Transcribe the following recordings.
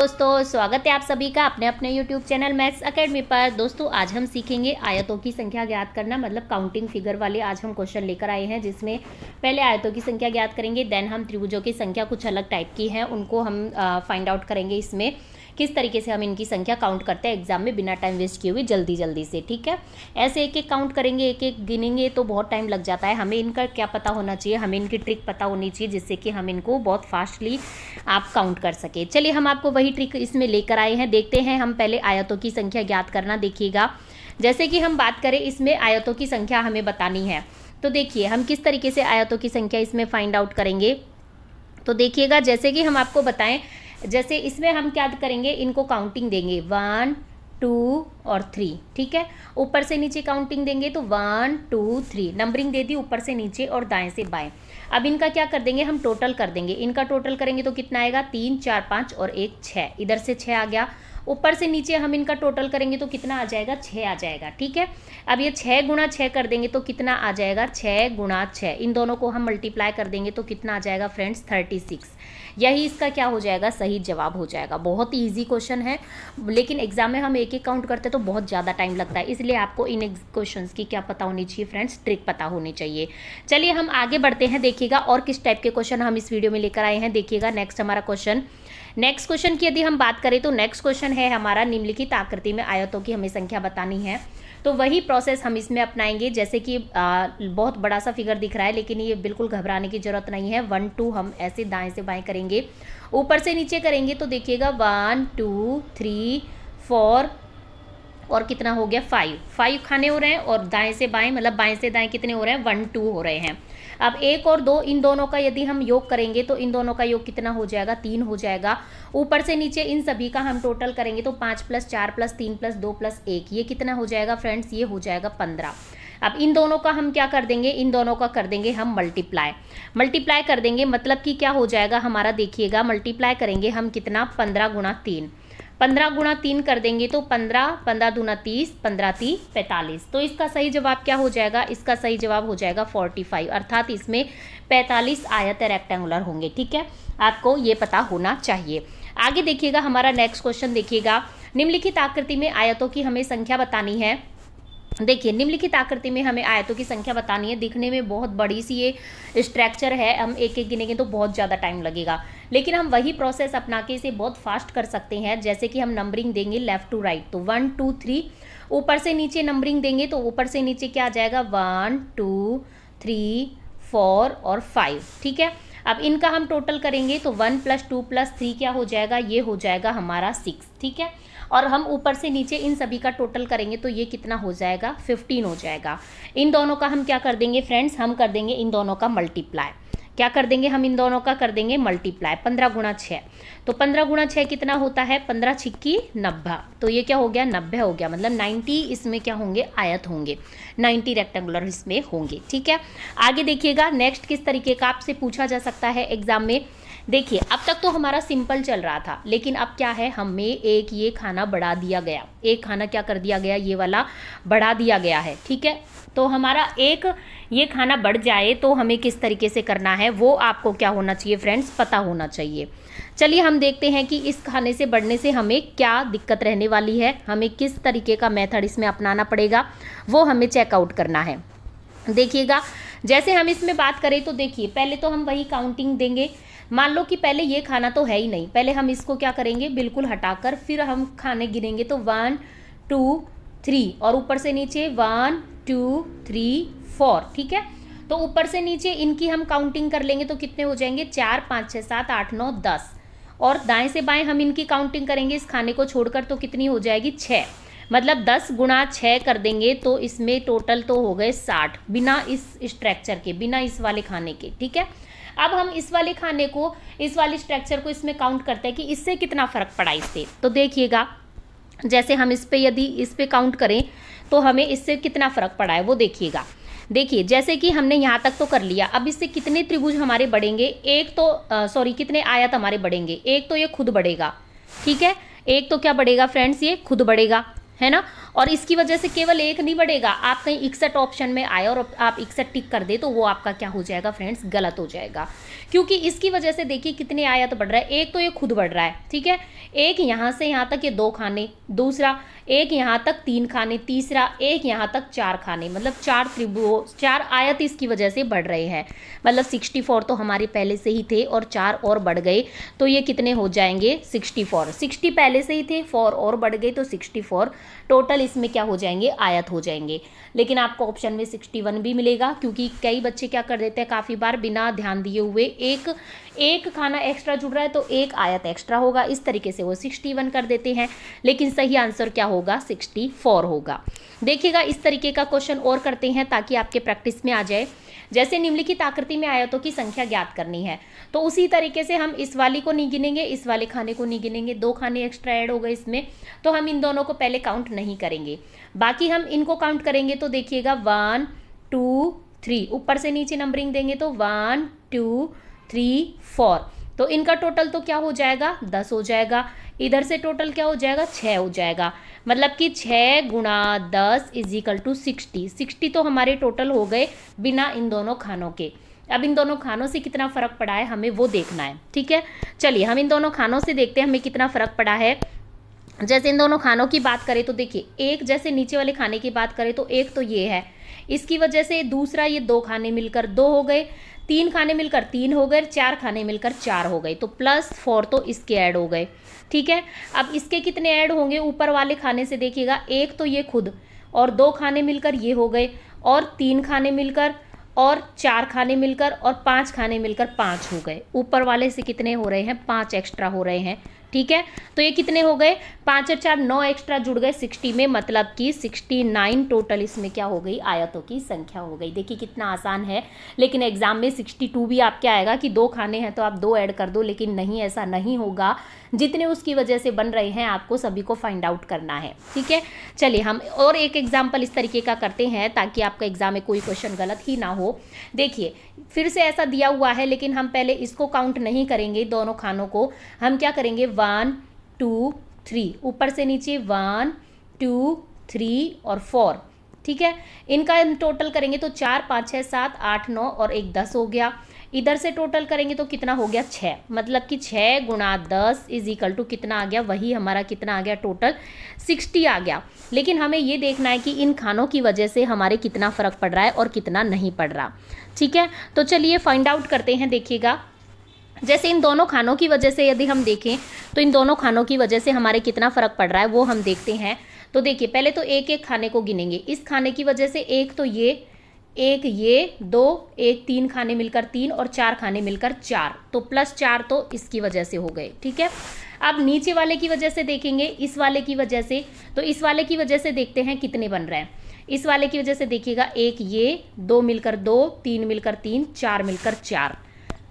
दोस्तों स्वागत है आप सभी का अपने अपने YouTube चैनल मैथ्स एकेडमी पर। दोस्तों आज हम सीखेंगे आयतों की संख्या ज्ञात करना, मतलब काउंटिंग फिगर वाले आज हम क्वेश्चन लेकर आए हैं, जिसमें पहले आयतों की संख्या ज्ञात करेंगे, देन हम त्रिभुजों की संख्या कुछ अलग टाइप की हैं उनको हम फाइंड आउट करेंगे, इसमें किस तरीके से हम इनकी संख्या काउंट करते हैं एग्जाम में बिना टाइम वेस्ट किए हुए जल्दी से। ठीक है, ऐसे एक एक काउंट करेंगे, एक एक गिनेंगे तो बहुत टाइम लग जाता है। हमें इनका क्या पता होना चाहिए, हमें इनकी ट्रिक पता होनी चाहिए, जिससे कि हम इनको बहुत फास्टली आप काउंट कर सके। चलिए हम आपको वही ट्रिक इसमें लेकर आए हैं, देखते हैं। हम पहले आयतों की संख्या ज्ञात करना देखिएगा। जैसे कि हम बात करें, इसमें आयतों की संख्या हमें बतानी है, तो देखिए हम किस तरीके से आयतों की संख्या इसमें फाइंड आउट करेंगे। तो देखिएगा, जैसे कि हम आपको बताएं, जैसे इसमें हम क्या करेंगे, इनको काउंटिंग देंगे 1 2 और 3। ठीक है, ऊपर से नीचे काउंटिंग देंगे तो 1 2 3 नंबरिंग दे दी ऊपर से नीचे और दाएं से बाएं। अब इनका क्या कर देंगे, हम टोटल कर देंगे। इनका टोटल करेंगे तो कितना आएगा, 3 4 5 और 1 6। इधर से 6 आ गया, ऊपर से नीचे हम इनका टोटल करेंगे तो कितना आ जाएगा, 6 आ जाएगा। ठीक है, अब ये 6 गुणा 6 कर देंगे तो कितना आ जाएगा, 6 गुणा 6। इन दोनों को हम मल्टीप्लाई कर देंगे तो कितना आ जाएगा फ्रेंड्स, 36। यही इसका क्या हो जाएगा, सही जवाब हो जाएगा। बहुत ही ईजी क्वेश्चन है, लेकिन एग्जाम में हम एक एक काउंट करते तो बहुत ज़्यादा टाइम लगता है, इसलिए आपको इन क्वेश्चंस की क्या पता होनी चाहिए फ्रेंड्स, ट्रिक पता होनी चाहिए। चलिए हम आगे बढ़ते हैं, देखिएगा और किस टाइप के क्वेश्चन हम इस वीडियो में लेकर आए हैं। देखिएगा नेक्स्ट हमारा क्वेश्चन, नेक्स्ट क्वेश्चन की यदि हम बात करें तो नेक्स्ट क्वेश्चन है हमारा, निम्नलिखित आकृति में आयतों की हमें संख्या बतानी है। तो वही प्रोसेस हम इसमें अपनाएंगे। जैसे कि बहुत बड़ा सा फिगर दिख रहा है, लेकिन ये बिल्कुल घबराने की जरूरत नहीं है। 1 2 हम ऐसे दाएं से बाएं करेंगे, ऊपर से नीचे करेंगे तो देखिएगा 1 2 3 4 और कितना हो गया, 5 खाने हो रहे हैं, और दाएं से बाएं मतलब बाएं से दाएं कितने हो रहे हैं, 1 2 हो रहे हैं। अब 1 और 2 इन दोनों का यदि हम योग करेंगे तो इन दोनों का योग कितना हो जाएगा, 3 हो जाएगा। ऊपर से नीचे इन सभी का हम टोटल करेंगे तो 5 + 4 + 3 + 2 + 1, ये कितना हो जाएगा फ्रेंड्स, ये हो जाएगा 15। अब इन दोनों का हम क्या कर देंगे, इन दोनों का कर देंगे हम मल्टीप्लाई कर देंगे, मतलब कि क्या हो जाएगा हमारा, देखिएगा मल्टीप्लाई करेंगे हम कितना, 15 × 3। 15 × 3 कर देंगे तो 15 15 दूना 30, 15 3 45। तो इसका सही जवाब क्या हो जाएगा, इसका सही जवाब हो जाएगा 45, अर्थात इसमें 45 आयत रेक्टेंगुलर होंगे। ठीक है, आपको ये पता होना चाहिए। आगे देखिएगा हमारा नेक्स्ट क्वेश्चन, देखिएगा निम्नलिखित आकृति में आयतों की हमें संख्या बतानी है। देखिए निम्नलिखित आकृति में हमें आयतों की संख्या बतानी है। दिखने में बहुत बड़ी सी ये स्ट्रक्चर है, हम एक एक गिनेंगे तो बहुत ज़्यादा टाइम लगेगा, लेकिन हम वही प्रोसेस अपना के इसे बहुत फास्ट कर सकते हैं। जैसे कि हम नंबरिंग देंगे लेफ्ट टू राइट, तो 1 2 3, ऊपर से नीचे नंबरिंग देंगे तो ऊपर से नीचे क्या आ जाएगा, 1 2 3 4 और 5। ठीक है, अब इनका हम टोटल करेंगे तो 1 + 2 + 3 क्या हो जाएगा, ये हो जाएगा हमारा 6। ठीक है, और हम ऊपर से नीचे इन सभी का टोटल करेंगे तो ये कितना हो जाएगा, 15 हो जाएगा। इन दोनों का हम क्या कर देंगे फ्रेंड्स, हम कर देंगे इन दोनों का मल्टीप्लाई। क्या कर देंगे, हम इन दोनों का कर देंगे मल्टीप्लाई। 15 × 6, तो 15 × 6 कितना होता है, 15 6 90, तो ये क्या हो गया, 90 हो गया। मतलब 90 इसमें क्या होंगे, आयत होंगे, 90 रेक्टेंगुलर इसमें होंगे। ठीक है, आगे देखिएगा नेक्स्ट किस तरीके का आपसे पूछा जा सकता है एग्जाम में। देखिए अब तक तो हमारा सिंपल चल रहा था, लेकिन अब क्या है, हमें एक ये खाना बढ़ा दिया गया, एक खाना क्या कर दिया गया, ये वाला बढ़ा दिया गया है। ठीक है, तो हमारा एक ये खाना बढ़ जाए तो हमें किस तरीके से करना है, वो आपको क्या होना चाहिए फ्रेंड्स, पता होना चाहिए। चलिए हम देखते हैं कि इस खाने से बढ़ने से हमें क्या दिक्कत रहने वाली है, हमें किस तरीके का मेथड इसमें अपनाना पड़ेगा, वो हमें चेकआउट करना है। देखिएगा जैसे हम इसमें बात करें तो देखिए पहले तो हम वही काउंटिंग देंगे। मान लो कि पहले ये खाना तो है ही नहीं, पहले हम इसको क्या करेंगे, बिल्कुल हटाकर फिर हम खाने गिनेंगे तो 1 2 3 और ऊपर से नीचे 1 2 3 4। ठीक है, तो ऊपर से नीचे इनकी हम काउंटिंग कर लेंगे तो कितने हो जाएंगे, 4 5 6 7 8 9 10, और दाएं से बाएं हम इनकी काउंटिंग करेंगे इस खाने को छोड़कर तो कितनी हो जाएगी, 6। मतलब 10 × 6 कर देंगे तो इसमें टोटल तो हो गए 60, बिना इस स्ट्रक्चर के, बिना इस वाले खाने के। ठीक है, अब हम इस वाले खाने को, इस वाले स्ट्रक्चर को इसमें काउंट करते हैं कि इससे कितना फर्क पड़ा इससे। तो देखिएगा जैसे हम इस पे यदि इस पे काउंट करें तो हमें इससे कितना फर्क पड़ा है वो देखिएगा। देखिए जैसे कि हमने यहाँ तक तो कर लिया, अब इससे कितने त्रिभुज हमारे बढ़ेंगे, एक तो सॉरी कितने आयत हमारे बढ़ेंगे, एक तो ये खुद बढ़ेगा। ठीक है, एक तो क्या बढ़ेगा फ्रेंड्स, ये खुद बढ़ेगा, है ना, और इसकी वजह से केवल एक नहीं बढ़ेगा, आप कहीं 61 ऑप्शन में आए और आप 61 टिक कर दे तो वो आपका क्या हो जाएगा फ्रेंड्स, गलत हो जाएगा। क्योंकि इसकी वजह से देखिए कितने आयत बढ़ रहा है। एक तो ये खुद बढ़ रहा है, ठीक है, एक यहाँ से यहाँ तक ये 2 खाने, दूसरा एक यहाँ तक 3 खाने, तीसरा एक यहाँ तक 4 खाने, मतलब 4 आयत इसकी वजह से बढ़ रहे हैं। मतलब 64 तो हमारे पहले से ही थे और 4 और बढ़ गए तो ये कितने हो जाएंगे, 64। 60 पहले से ही थे, 4 और बढ़ गए तो 64 टोटल इसमें क्या हो जाएंगे, आयत हो जाएंगे। लेकिन आपको ऑप्शन में 61 भी मिलेगा, क्योंकि कई बच्चे क्या कर देते हैं काफ़ी बार बिना ध्यान दिए हुए, एक खाना एक्स्ट्रा जुड़ रहा है तो एक आयत एक्स्ट्रा होगा, इस तरीके से वो 61 कर देते हैं। लेकिन सही आंसर क्या होगा, 64 होगा। देखिएगा इस तरीके का क्वेश्चन और करते हैं ताकि आपके प्रैक्टिस में आ जाए। जैसे निम्नलिखित आकृति में आयतों की संख्या ज्ञात करनी है, तो उसी तरीके से हम इस वाली को नहीं गिनेंगे, इस वाले खाने को नहीं गिनेंगे, 2 खाने एक्स्ट्रा ऐड हो गए इसमें, तो हम इन दोनों को पहले काउंट नहीं करेंगे, बाकी हम इनको काउंट करेंगे। तो देखिएगा 1 2 3, ऊपर से नीचे नंबरिंग देंगे तो 1 2 3 4, तो इनका टोटल तो क्या हो जाएगा, 10 हो जाएगा। इधर से टोटल क्या हो जाएगा, 6 हो जाएगा। मतलब कि 6 × 10 = 60। 60 तो हमारे टोटल हो गए बिना इन दोनों खानों के। अब इन दोनों खानों से कितना फ़र्क पड़ा है हमें वो देखना है, ठीक है। चलिए हम इन दोनों खानों से देखते हैं हमें कितना फ़र्क पड़ा है। जैसे इन दोनों खानों की बात करें तो देखिए, एक जैसे नीचे वाले खाने की बात करें तो एक तो ये है, इसकी वजह से दूसरा ये 2 खाने मिलकर 2 हो गए, 3 खाने मिलकर 3 हो गए, 4 खाने मिलकर 4 हो गए, तो +4 तो इसके ऐड हो गए, ठीक है। अब इसके कितने ऐड होंगे ऊपर वाले खाने से, देखिएगा एक तो ये खुद और 2 खाने मिलकर ये हो गए, और 3 खाने मिलकर और 4 खाने मिलकर और 5 खाने मिलकर 5 हो गए। ऊपर वाले से कितने हो रहे हैं, 5 एक्स्ट्रा हो रहे हैं, ठीक है। तो ये कितने हो गए, 5 और 4 9 एक्स्ट्रा जुड़ गए 60 में, मतलब कि 69 टोटल इसमें क्या हो गई, आयतों की संख्या हो गई। देखिए कितना आसान है। लेकिन एग्जाम में 62 भी आपके आएगा कि 2 खाने हैं तो आप 2 ऐड कर दो, लेकिन नहीं, ऐसा नहीं होगा। जितने उसकी वजह से बन रहे हैं आपको सभी को फाइंड आउट करना है, ठीक है। चलिए हम और एक एग्जाम्पल इस तरीके का करते हैं ताकि आपका एग्जाम में कोई क्वेश्चन गलत ही ना हो। देखिए फिर से ऐसा दिया हुआ है, लेकिन हम पहले इसको काउंट नहीं करेंगे, दोनों खानों को हम क्या करेंगे, 1 2 3, ऊपर से नीचे 1 2 3 और 4, ठीक है। इनका टोटल करेंगे तो 4 5 6 7 8 9 और 1 10 हो गया। इधर से टोटल करेंगे तो कितना हो गया, 6, मतलब कि 6 × 10 = कितना आ गया, वही हमारा कितना आ गया, टोटल 60 आ गया। लेकिन हमें ये देखना है कि इन खानों की वजह से हमारे कितना फ़र्क पड़ रहा है और कितना नहीं पड़ रहा, ठीक है। तो चलिए फाइंड आउट करते हैं। देखिएगा जैसे इन दोनों खानों की वजह से यदि हम देखें तो इन दोनों खानों की वजह से हमारे कितना फ़र्क पड़ रहा है वो हम देखते हैं। तो देखिए पहले तो एक एक खाने को गिनेंगे। इस खाने की वजह से एक तो ये, एक ये, 2, एक 3 खाने मिलकर 3 और 4 खाने मिलकर 4, तो +4 तो इसकी वजह से हो गए, ठीक है। अब नीचे वाले की वजह से देखेंगे, इस वाले की वजह से, तो इस वाले की वजह से देखते हैं कितने बन रहे हैं। इस वाले की वजह से देखिएगा, एक ये, 2 मिलकर 2, 3 मिलकर 3, 4 मिलकर 4,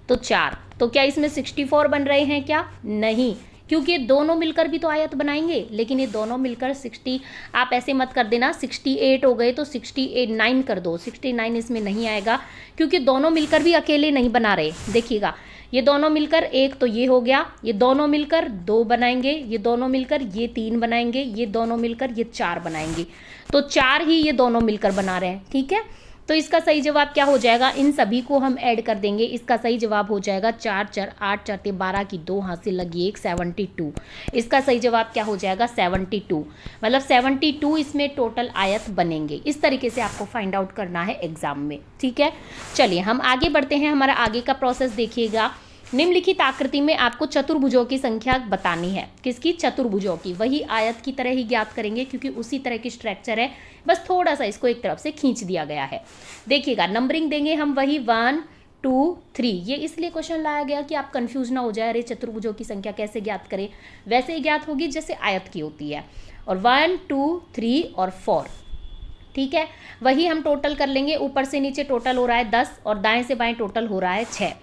तो 4। तो क्या इसमें 64 बन रहे हैं क्या, नहीं, क्योंकि ये दोनों मिलकर भी तो आयत बनाएंगे, लेकिन ये दोनों मिलकर 60, आप ऐसे मत कर देना 68 हो गए तो 69 कर दो, 69 इसमें नहीं आएगा क्योंकि दोनों मिलकर भी अकेले नहीं बना रहे। देखिएगा ये दोनों मिलकर एक तो ये हो गया, ये दोनों मिलकर 2 बनाएंगे, ये दोनों मिलकर ये 3 बनाएंगे, ये दोनों मिलकर ये 4 बनाएंगे, तो 4 ही ये दोनों मिलकर बना रहे हैं, ठीक है। तो इसका सही जवाब क्या हो जाएगा, इन सभी को हम ऐड कर देंगे। इसका सही जवाब हो जाएगा 4 4 8 4 12 की 2 हाथ से लगी 1, 72। इसका सही जवाब क्या हो जाएगा, 72, मतलब 72 इसमें टोटल आयत बनेंगे। इस तरीके से आपको फाइंड आउट करना है एग्जाम में, ठीक है। चलिए हम आगे बढ़ते हैं। हमारा आगे का प्रोसेस देखिएगा। निम्नलिखित आकृति में आपको चतुर्भुजों की संख्या बतानी है। किसकी, चतुर्भुजों की। वही आयत की तरह ही ज्ञात करेंगे क्योंकि उसी तरह की स्ट्रक्चर है, बस थोड़ा सा इसको एक तरफ से खींच दिया गया है। देखिएगा नंबरिंग देंगे हम वही 1 2 3। ये इसलिए क्वेश्चन लाया गया कि आप कंफ्यूज ना हो जाए, अरे चतुर्भुजों की संख्या कैसे ज्ञात करें, वैसे ही ज्ञात होगी जैसे आयत की होती है। और 1 2 3 और 4, ठीक है। वही हम टोटल कर लेंगे, ऊपर से नीचे टोटल हो रहा है 10 और दाएं से बाएं टोटल हो रहा है 6।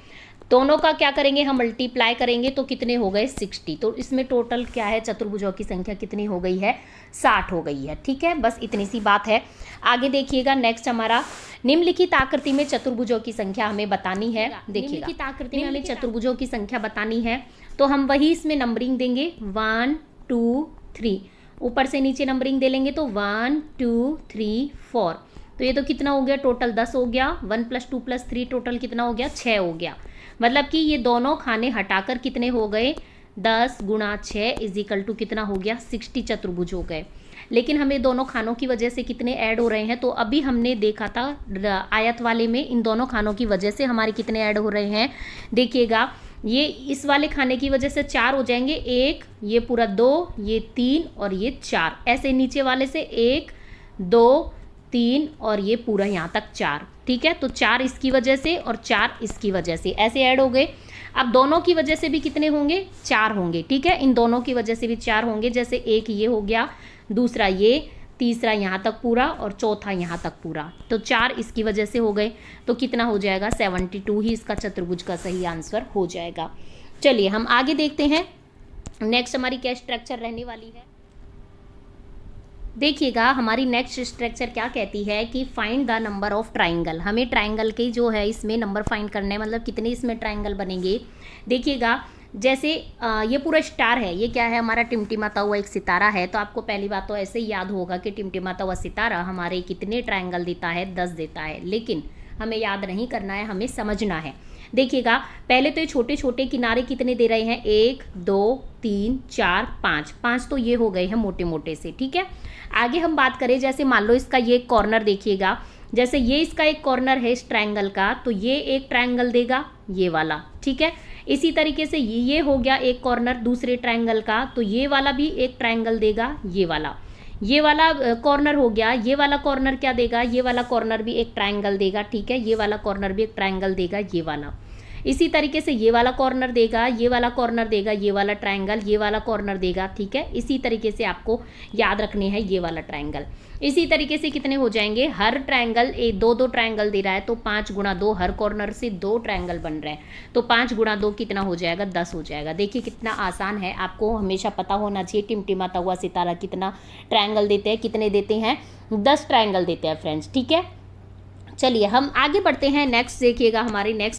दोनों का क्या करेंगे, हम मल्टीप्लाई करेंगे तो कितने हो गए, 60। तो इसमें टोटल क्या है, चतुर्भुजों की संख्या कितनी हो गई है, 60 हो गई है, ठीक है। बस इतनी सी बात है। आगे देखिएगा नेक्स्ट हमारा, निम्नलिखित आकृति में चतुर्भुजों की संख्या हमें बतानी है। देखिएगा निम्नलिखित आकृति में हमें चतुर्भुजों की संख्या बतानी है, तो हम वही इसमें नंबरिंग देंगे 1 2 3। ऊपर से नीचे नंबरिंग दे लेंगे तो 1 2 3 4, तो ये तो कितना हो गया टोटल 10 हो गया। 1 + 2 + 3 टोटल कितना हो गया 6 हो गया। मतलब कि ये दोनों खाने हटाकर कितने हो गए 10 × 6 = कितना हो गया 60 चतुर्भुज हो गए। लेकिन हमें दोनों खानों की वजह से कितने ऐड हो रहे हैं, तो अभी हमने देखा था आयत वाले में इन दोनों खानों की वजह से हमारे कितने ऐड हो रहे हैं। देखिएगा ये इस वाले खाने की वजह से 4 हो जाएंगे, 1 ये पूरा 2 ये 3 और ये 4, ऐसे नीचे वाले से 1 2 3 और ये पूरा यहाँ तक 4। ठीक है, तो 4 इसकी वजह से और 4 इसकी वजह से ऐसे ऐड हो गए। अब दोनों की वजह से भी कितने होंगे 4 होंगे। ठीक है, इन दोनों की वजह से भी 4 होंगे, जैसे एक ये हो गया, दूसरा ये, तीसरा यहाँ तक पूरा और चौथा यहाँ तक पूरा, तो 4 इसकी वजह से हो गए। तो कितना हो जाएगा 72 ही इसका चतुर्भुज का सही आंसर हो जाएगा। चलिए हम आगे देखते हैं, नेक्स्ट हमारी क्या स्ट्रक्चर रहने वाली है। देखिएगा हमारी नेक्स्ट स्ट्रक्चर क्या कहती है कि find the number of triangle. हमें ट्राइंगल के जो है इसमें नंबर फाइंड करना है, मतलब कितने इसमें ट्राइंगल बनेंगे। देखिएगा जैसे ये पूरा स्टार है, ये क्या है हमारा टिमटिमाता हुआ एक सितारा है। तो आपको पहली बात तो ऐसे ही याद होगा कि टिमटिमाता हुआ सितारा हमारे कितने ट्राइंगल देता है 10 देता है, लेकिन हमें याद नहीं करना है, हमें समझना है। देखिएगा पहले तो ये छोटे छोटे किनारे कितने दे रहे हैं 1 2 3 4 5, 5 तो ये हो गए हैं मोटे मोटे से। ठीक है, आगे हम बात करें, जैसे मान लो इसका ये कॉर्नर देखिएगा, जैसे ये इसका एक कॉर्नर है इस ट्रायंगल का, तो ये एक ट्रायंगल देगा ये वाला। ठीक है, इसी तरीके से ये हो गया एक कॉर्नर दूसरे ट्रायंगल का, तो ये वाला भी एक ट्रायंगल देगा ये वाला कॉर्नर हो गया। ये वाला कॉर्नर क्या देगा, ये वाला कॉर्नर भी एक ट्रायंगल देगा। ठीक है, ये वाला कॉर्नर भी एक ट्रायंगल देगा ये वाला। इसी तरीके से ये वाला कॉर्नर देगा, ये वाला कॉर्नर देगा, ये वाला ट्रायंगल, ये वाला कॉर्नर देगा। ठीक है, इसी तरीके से आपको याद रखने हैं ये वाला ट्रायंगल। इसी तरीके से कितने हो जाएंगे, हर ट्रायंगल दो दो ट्रायंगल दे रहा है, तो 5 × 2, हर कॉर्नर से 2 ट्रायंगल बन रहे हैं, तो 5 × 2 कितना हो जाएगा 10 हो जाएगा। देखिए कितना आसान है, आपको हमेशा पता होना चाहिए टिमटिमाता हुआ सितारा कितना ट्रायंगल देते हैं, कितने देते हैं 10 ट्रायंगल देते हैं फ्रेंड्स। ठीक है, चलिए हम आगे बढ़ते हैं। नेक्स्ट देखिएगा हमारी नेक्स्ट